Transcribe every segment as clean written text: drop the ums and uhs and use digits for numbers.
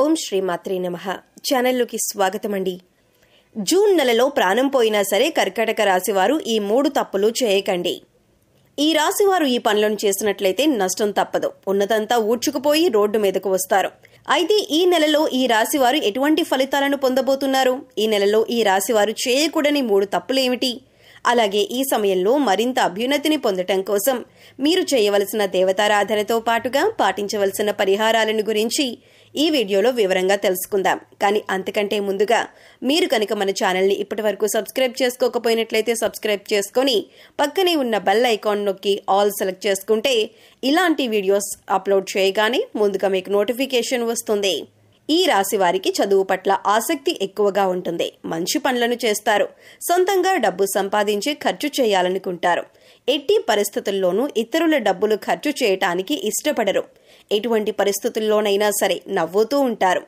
ఓం శ్రీ మాత్రే నమః. ఛానల్లోకి స్వాగతమండి. జూన్ నెలలో ప్రాణం పోయినా సరే కర్కాటక రాశివారు ఈ 3 తప్పులు చేయకండి. ఈ రాశివారు ఈ పనులను చేసినట్లయితే నష్టం తప్పదు. ఉన్నదంతా ఊడ్చుకుపోయి రోడ్డు మీదకు వస్తారు. అయితే ఈ నెలలో ఈ రాశివారు ఎటువంటి ఫలితాలను పొందబోతున్నారు? ఈ నెలలో ఈ రాశివారు చేయకూడని 3 తప్పులేమిటి? అలాగే ఈ సమయంలో మరింత అభ్యున్నతిని పొందటం కోసం మీరు చేయవలసిన దేవతారాధనతో పాటుగా పాటించవలసిన పరిహారాలను గురించి ఈ వీడియోలో వివరంగా తెలుసుకుందాం. కానీ అంతకంటే ముందుగా మీరు కనుక మన ఛానల్ని ఇప్పటివరకు సబ్స్క్రైబ్ చేసుకోకపోయినట్లయితే సబ్స్క్రైబ్ చేసుకొని పక్కనే ఉన్న బెల్ ఐకాన్ నొక్కి ఆల్ సెలెక్ట్ చేసుకుంటే ఇలాంటి వీడియోస్ అప్లోడ్ చేయగానే ముందుగా మీకు నోటిఫికేషన్ వస్తుంది. ఈ రాశి వారికి చదువు పట్ల ఆసక్తి ఎక్కువగా ఉంటుంది. మంచి పనులను చేస్తారు. సొంతంగా డబ్బు సంపాదించి ఖర్చు చేయాలనుకుంటారు. ఎట్టి పరిస్థితుల్లోనూ ఇతరుల డబ్బులు ఖర్చు చేయటానికి ఇష్టపడరు. ఎటువంటి పరిస్థితుల్లోనైనా సరే నవ్వుతూ ఉంటారు.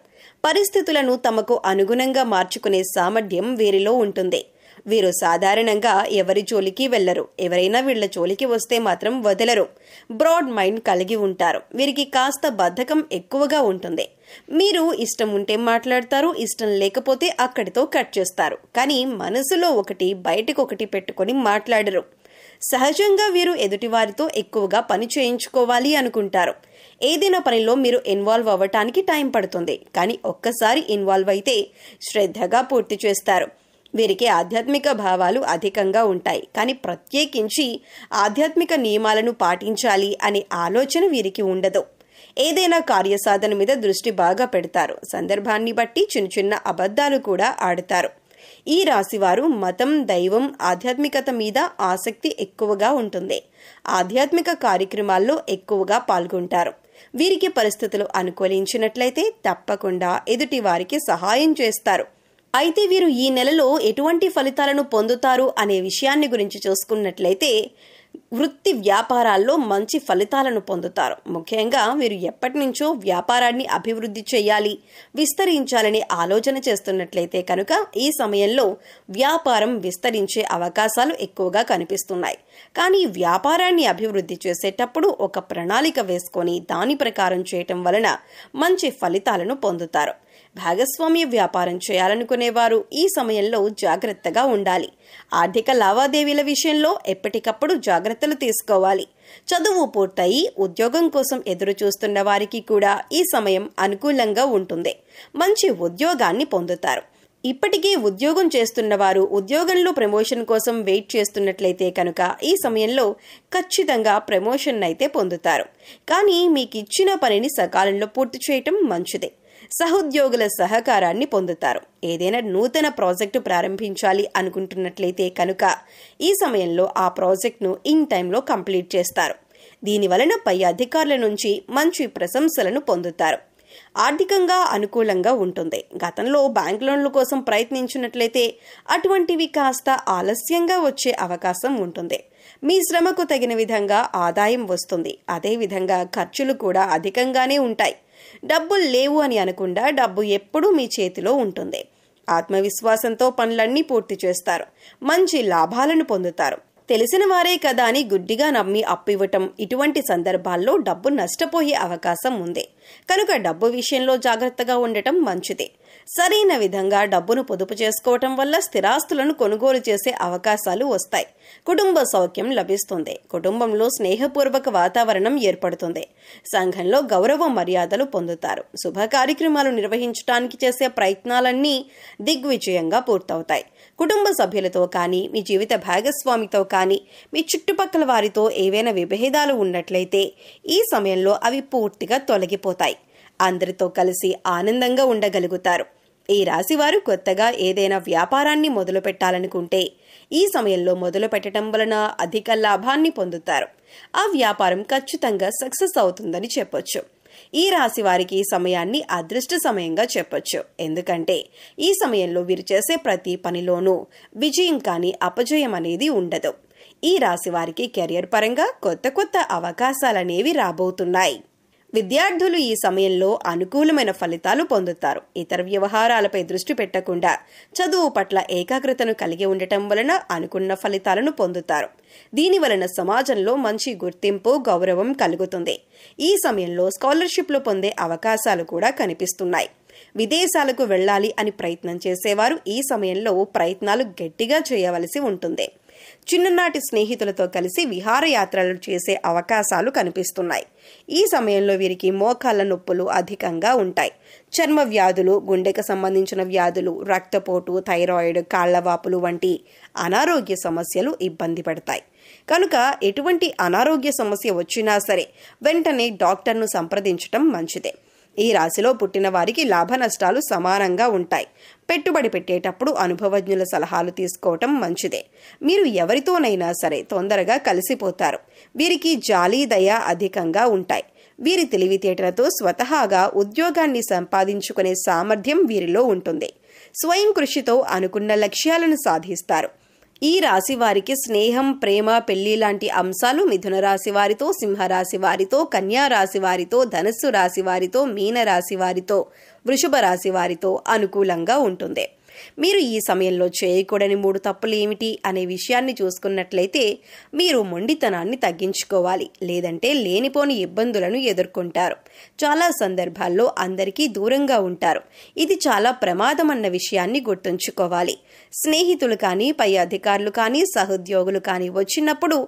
పరిస్థితులను తమకు అనుగుణంగా మార్చుకునే సామర్థ్యం వీరిలో ఉంటుంది. వీరు సాధారణంగా ఎవరి జోలికి వెళ్లరు. ఎవరైనా వీళ్ల జోలికి వస్తే మాత్రం వదలరు. బ్రాడ్ మైండ్ కలిగి ఉంటారు. వీరికి కాస్త బద్ధకం ఎక్కువగా ఉంటుంది. మీరు ఇష్టం ఉంటే మాట్లాడతారు, ఇష్టం లేకపోతే అక్కడితో కట్ చేస్తారు. కానీ మనసులో ఒకటి బయటకు ఒకటి పెట్టుకొని మాట్లాడరు. సహజంగా వీరు ఎదుటివారితో ఎక్కువగా పని చేయించుకోవాలి అనుకుంటారు. ఏదైనా పనిలో మీరు ఇన్వాల్వ్ అవ్వటానికి టైం పడుతుంది. కానీ ఒక్కసారి ఇన్వాల్వ్ అయితే శ్రద్ధగా పూర్తి చేస్తారు. వీరికి ఆధ్యాత్మిక భావాలు అధికంగా ఉంటాయి. కానీ ప్రత్యేకించి ఆధ్యాత్మిక నియమాలను పాటించాలి అనే ఆలోచన వీరికి ఉండదు. ఏదైనా కార్యసాధన మీద దృష్టి బాగా పెడతారు. సందర్భాన్ని బట్టి చిన్న చిన్న అబద్ధాలు కూడా ఆడతారు. ఈ రాశివారు మతం, దైవం, ఆధ్యాత్మికత మీద ఆసక్తి ఎక్కువగా ఉంటుంది. ఆధ్యాత్మిక కార్యక్రమాల్లో ఎక్కువగా పాల్గొంటారు. వీరికి పరిస్థితులు అనుకూలించినట్లయితే తప్పకుండా ఎదుటి వారికి సహాయం చేస్తారు. అయితే వీరు ఈ నెలలో ఎటువంటి ఫలితాలను పొందుతారు అనే విషయాన్ని గురించి చూసుకున్నట్లయితే వృత్తి వ్యాపారాల్లో మంచి ఫలితాలను పొందుతారు. ముఖ్యంగా వీరు ఎప్పటి నుంచో వ్యాపారాన్ని అభివృద్ధి చేయాలి, విస్తరించాలని ఆలోచన చేస్తున్నట్లయితే కనుక ఈ సమయంలో వ్యాపారం విస్తరించే అవకాశాలు ఎక్కువగా కనిపిస్తున్నాయి. కానీ వ్యాపారాన్ని అభివృద్ధి చేసేటప్పుడు ఒక ప్రణాళిక వేసుకొని దాని ప్రకారం చేయటం వలన మంచి ఫలితాలను పొందుతారు. భాగస్వామ్య వ్యాపారం చేయాలనుకునేవారు ఈ సమయంలో జాగ్రత్తగా ఉండాలి. ఆర్థిక లావాదేవీల విషయంలో ఎప్పటికప్పుడు జాగ్రత్తలు తీసుకోవాలి. చదువు పూర్తయి ఉద్యోగం కోసం ఎదురు చూస్తున్న వారికి కూడా ఈ సమయం అనుకూలంగా ఉంటుంది. మంచి ఉద్యోగాన్ని పొందుతారు. ఇప్పటికే ఉద్యోగం చేస్తున్న వారు ఉద్యోగంలో ప్రమోషన్ కోసం వెయిట్ చేస్తున్నట్లయితే కనుక ఈ సమయంలో ఖచ్చితంగా ప్రమోషన్ అయితే పొందుతారు. కానీ మీకు ఇచ్చిన పనిని సకాలంలో పూర్తి చేయటం మంచిదే. సహోద్యోగుల సహకారాన్ని పొందుతారు. ఏదైనా నూతన ప్రాజెక్టు ప్రారంభించాలి అనుకుంటున్నట్లయితే కనుక ఈ సమయంలో ఆ ప్రాజెక్టును ఇన్ టైంలో కంప్లీట్ చేస్తారు. దీనివలన పై అధికారుల నుంచి మంచి ప్రశంసలను పొందుతారు. ఆర్థికంగా అనుకూలంగా ఉంటుంది. గతంలో బ్యాంక్ లోన్ల కోసం ప్రయత్నించినట్లయితే అటువంటివి కాస్త ఆలస్యంగా వచ్చే అవకాశం ఉంటుంది. మీ శ్రమకు తగిన విధంగా ఆదాయం వస్తుంది. అదేవిధంగా ఖర్చులు కూడా అధికంగానే ఉంటాయి. డబ్బులు లేవు అని అనకుండా డబ్బు ఎప్పుడూ మీ చేతిలో ఉంటుంది. ఆత్మవిశ్వాసంతో పనులన్నీ పూర్తి చేస్తారు. మంచి లాభాలను పొందుతారు. తెలిసిన వారే కదా అని గుడ్డిగా నమ్మి అప్పివ్వటం, ఇటువంటి సందర్భాల్లో డబ్బు నష్టపోయే అవకాశం ఉంది. కనుక డబ్బు విషయంలో జాగ్రత్తగా ఉండటం మంచిది. సరైన విధంగా డబ్బును పొదుపు చేసుకోవటం వల్ల స్థిరాస్తులను కొనుగోలు చేసే అవకాశాలు వస్తాయి. కుటుంబ సౌఖ్యం లభిస్తుంది. కుటుంబంలో స్నేహపూర్వక వాతావరణం ఏర్పడుతుంది. సంఘంలో గౌరవ మర్యాదలు పొందుతారు. శుభ కార్యక్రమాలు నిర్వహించడానికి చేసే ప్రయత్నాలన్నీ దిగ్విజయంగా పూర్తవుతాయి. కుటుంబ సభ్యులతో కానీ, మీ జీవిత భాగస్వామితో కానీ, మీ చుట్టుపక్కల వారితో ఏవైనా విభేదాలు ఉన్నట్లయితే ఈ సమయంలో అవి పూర్తిగా తొలగిపోతాయి. అందరితో కలిసి ఆనందంగా ఉండగలుగుతారు. ఈ రాశివారు కొత్తగా ఏదైనా వ్యాపారాన్ని మొదలు పెట్టాలనుకుంటే ఈ సమయంలో మొదలు పెట్టడం వలన అధిక లాభాన్ని పొందుతారు. ఆ వ్యాపారం ఖచ్చితంగా సక్సెస్ అవుతుందని చెప్పొచ్చు. ఈ రాశి వారికి ఈ సమయాన్ని అదృష్ట సమయంగా చెప్పొచ్చు. ఎందుకంటే ఈ సమయంలో వీరు చేసే ప్రతి పనిలోనూ విజయం కానీ అపజయం అనేది ఉండదు. ఈ రాశి వారికి కెరియర్ పరంగా కొత్త కొత్త అవకాశాలనేవి రాబోతున్నాయి. విద్యార్థులు ఈ సమయంలో అనుకూలమైన ఫలితాలు పొందుతారు. ఇతర వ్యవహారాలపై దృష్టి పెట్టకుండా చదువు పట్ల ఏకాగ్రతను కలిగి ఉండటం వలన అనుకున్న ఫలితాలను పొందుతారు. దీని వలన సమాజంలో మంచి గుర్తింపు, గౌరవం కలుగుతుంది. ఈ సమయంలో స్కాలర్షిప్లు పొందే అవకాశాలు కూడా కనిపిస్తున్నాయి. విదేశాలకు వెళ్ళాలి అని ప్రయత్నం చేసేవారు ఈ సమయంలో ప్రయత్నాలు గట్టిగా చేయవలసి ఉంటుంది. చిన్ననాటి స్నేహితులతో కలిసి విహారయాత్రలు చేసే అవకాశాలు కనిపిస్తున్నాయి. ఈ సమయంలో వీరికి మోకాళ్ల నొప్పులు అధికంగా ఉంటాయి. చర్మ వ్యాధులు, గుండెకు సంబంధించిన వ్యాధులు, రక్తపోటు, థైరాయిడ్, కాళ్లవాపులు వంటి అనారోగ్య సమస్యలు ఇబ్బంది పడతాయి. కనుక ఎటువంటి అనారోగ్య సమస్య వచ్చినా సరే వెంటనే డాక్టర్ను సంప్రదించటం మంచిదే. ఈ రాశిలో పుట్టిన వారికి లాభ నష్టాలు సమానంగా ఉంటాయి. పెట్టుబడి పెట్టేటప్పుడు అనుభవజ్ఞుల సలహాలు తీసుకోవటం మంచిదే. మీరు ఎవరితోనైనా సరే తొందరగా కలిసిపోతారు. వీరికి జాలి, దయ అధికంగా ఉంటాయి. వీరి తెలివితేటలతో స్వతహాగా ఉద్యోగాన్ని సంపాదించుకునే సామర్థ్యం వీరిలో ఉంటుంది. స్వయం కృషితో అనుకున్న లక్ష్యాలను సాధిస్తారు. ఈ రాశి వారికి స్నేహం, ప్రేమ, పెళ్లి లాంటి అంశాలు మిథున రాశి వారితో, సింహరాశి వారితో, కన్యా రాశి వారితో, ధనుస్సు రాశి వారితో, మీన రాశి వారితో, వృషభ రాశి వారితో అనుకూలంగా ఉంటుంది. మీరు ఈ సమయంలో చేయకూడని 3 తప్పులు ఏమిటి అనే విషయాన్ని చూసుకున్నట్లయితే మీరు మొండితనాన్ని తగ్గించుకోవాలి. లేదంటే లేనిపోని ఇబ్బందులను ఎదుర్కొంటారు. చాలా సందర్భాల్లో అందరికీ దూరంగా ఉంటారు. ఇది చాలా ప్రమాదం అన్న విషయాన్ని గుర్తుంచుకోవాలి. స్నేహితులు కానీ, పై అధికారులు కానీ, సహోద్యోగులు కానీ వచ్చినప్పుడు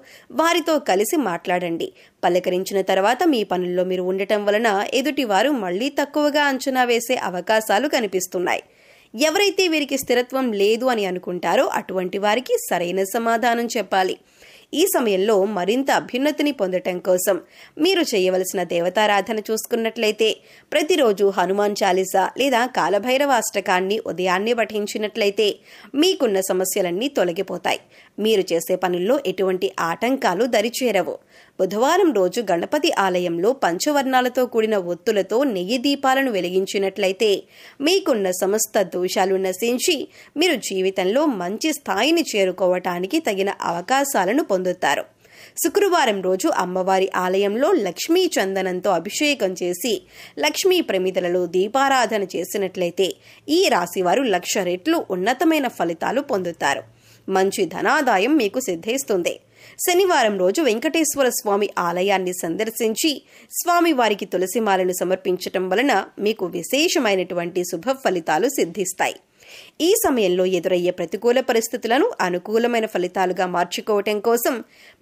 వారితో కలిసి మాట్లాడండి. పలకరించిన తర్వాత మీ పనుల్లో మీరు ఉండటం వలన ఎదుటివారు మళ్లీ తక్కువగా అంచనా వేసే అవకాశాలు కనిపిస్తున్నాయి. ఎవరైతే వీరికి స్థిరత్వం లేదు అని అనుకుంటారో అటువంటి వారికి సరైన సమాధానం చెప్పాలి. ఈ సమయంలో మరింత అభ్యున్నతిని పొందటం కోసం మీరు చేయవలసిన దేవతారాధన చూసుకున్నట్లయితే ప్రతిరోజు హనుమాన్ చాలీసా లేదా కాలభైరవ అష్టకాన్ని ఉదయాన్నే పఠించినట్లయితే మీకున్న సమస్యలన్నీ తొలగిపోతాయి. మీరు చేసే పనుల్లో ఎటువంటి ఆటంకాలు దరిచేరవు. బుధవారం రోజు గణపతి ఆలయంలో పంచవర్ణాలతో కూడిన ఒత్తులతో నెయ్యి దీపాలను వెలిగించినట్లయితే మీకున్న సమస్త దోషాలు నశించి మీరు జీవితంలో మంచి స్థాయిని చేరుకోవటానికి తగిన అవకాశాలను పొందుతారు. శుక్రవారం రోజు అమ్మవారి ఆలయంలో లక్ష్మీ చందనంతో అభిషేకం చేసి లక్ష్మీ ప్రమిదలలో దీపారాధన చేసినట్లయితే ఈ రాశివారు 1,00,000 రెట్లు ఉన్నతమైన ఫలితాలు పొందుతారు. మంచి ధనాదాయం మీకు సిద్ధిస్తుంది. శనివారం రోజు వెంకటేశ్వర స్వామి ఆలయాన్ని సందర్శించి స్వామివారికి తులసిమాలను సమర్పించటం వలన మీకు విశేషమైనటువంటి శుభ ఫలితాలు సిద్ధిస్తాయి. ఈ సమయంలో ఎదురయ్యే ప్రతికూల పరిస్థితులను అనుకూలమైన ఫలితాలుగా మార్చుకోవటం కోసం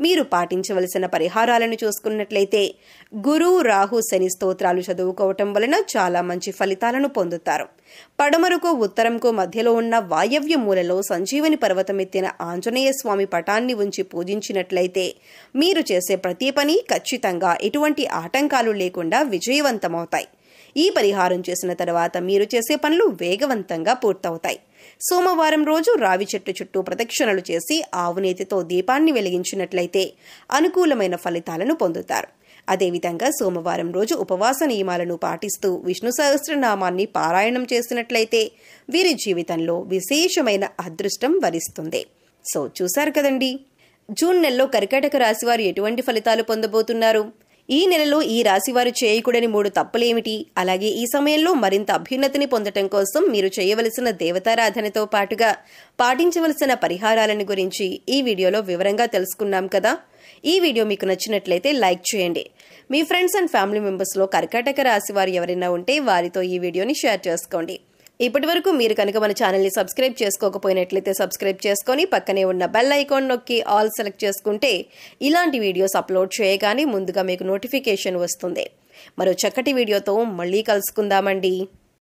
మీరు పాటించవలసిన పరిహారాలను చూసుకున్నట్లయితే గురు, రాహు, శని స్తోత్రాలు చదువుకోవటం వలన చాలా మంచి ఫలితాలను పొందుతారు. పడమరకు, ఉత్తరంకు మధ్యలో ఉన్న వాయవ్య మూలలో సంజీవని పర్వతం ఎత్తిన ఆంజనేయ స్వామి పటాన్ని ఉంచి పూజించినట్లయితే మీరు చేసే ప్రతి పని ఖచ్చితంగా ఎటువంటి ఆటంకాలు లేకుండా విజయవంతమవుతాయి. ఈ పరిహారం చేసిన తర్వాత మీరు చేసే పనులు వేగవంతంగా పూర్తవుతాయి. సోమవారం రోజు రావి చెట్టు చుట్టూ ప్రదక్షిణలు చేసి ఆవునేతితో దీపాన్ని వెలిగించినట్లయితే అనుకూలమైన ఫలితాలను పొందుతారు. అదేవిధంగా సోమవారం రోజు ఉపవాస నియమాలను పాటిస్తూ విష్ణు సహస్రనామాన్ని పారాయణం చేసినట్లయితే వీరి జీవితంలో విశేషమైన అదృష్టం వరిస్తుంది. సో చూశారు కదండి, జూన్ నెలలో కర్కాటక రాశివారు ఎటువంటి ఫలితాలు పొందబోతున్నారు. ఈ నెలలో ఈ రాశివారు చేయకూడని 3 తప్పులేమిటి, అలాగే ఈ సమయంలో మరింత అభ్యున్నతిని పొందటం కోసం మీరు చేయవలసిన దేవతారాధనతో పాటుగా పాటించవలసిన పరిహారాలను గురించి ఈ వీడియోలో వివరంగా తెలుసుకున్నాం కదా. ఈ వీడియో మీకు నచ్చినట్లయితే లైక్ చేయండి. మీ ఫ్రెండ్స్ అండ్ ఫ్యామిలీ మెంబర్స్లో కర్కాటక రాశి వారు ఎవరైనా ఉంటే వారితో ఈ వీడియోని షేర్ చేసుకోండి. ఇప్పటి వరకు మీరు కనుక మన ఛానల్ని సబ్స్క్రైబ్ చేసుకోకపోయినట్లయితే సబ్స్క్రైబ్ చేసుకొని పక్కనే ఉన్న బెల్ ఐకాన్ నొక్కి ఆల్ సెలెక్ట్ చేసుకుంటే ఇలాంటి వీడియోస్ అప్లోడ్ చేయగానే ముందుగా మీకు నోటిఫికేషన్ వస్తుంది. మరో చక్కటి వీడియోతో మళ్ళీ కలుసుకుందామండి.